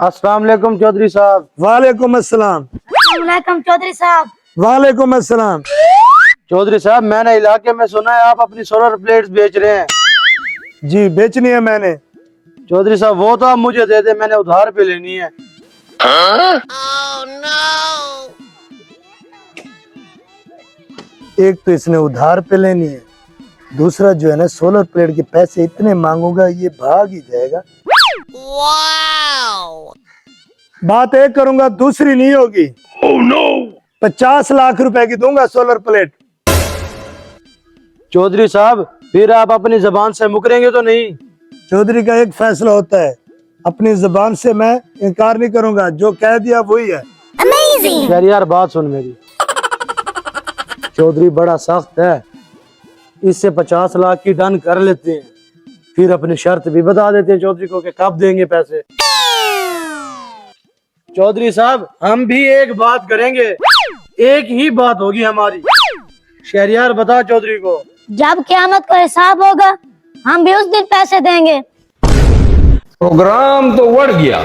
अस्सलाम वालेकुम चौधरी साहब। वालेकुम अस्सलाम। वालेकुम चौधरी साहब। वालेकुम अस्सलाम। चौधरी साहब, मैंने इलाके में सुना है आप अपनी सोलर प्लेट्स बेच रहे हैं। जी बेचनी है मैंने। चौधरी साहब वो तो आप मुझे दे दे, मैंने उधार पे लेनी है। एक तो इसने उधार पे लेनी है, दूसरा जो है ना सोलर प्लेट के पैसे इतने मांगूंगा ये भाग ही जाएगा। बात एक करूंगा दूसरी नहीं होगी। 50 लाख रुपए की दूंगा सोलर प्लेट। चौधरी साहब फिर आप अपनी जबान से मुकरेंगे तो नहीं? चौधरी का एक फैसला होता है, अपनी जुबान से मैं इनकार नहीं करूंगा, जो कह दिया वही है। यार यार बात सुन मेरी। चौधरी बड़ा सख्त है, इससे 50 लाख की डन कर लेते हैं, फिर अपनी शर्त भी बता देते हैं चौधरी को कि कब देंगे पैसे। चौधरी साहब हम भी एक बात करेंगे, एक ही बात होगी हमारी। शहरियार बता चौधरी को। जब क़यामत का हिसाब होगा हम भी उस दिन पैसे देंगे। प्रोग्राम तो बढ़ गया।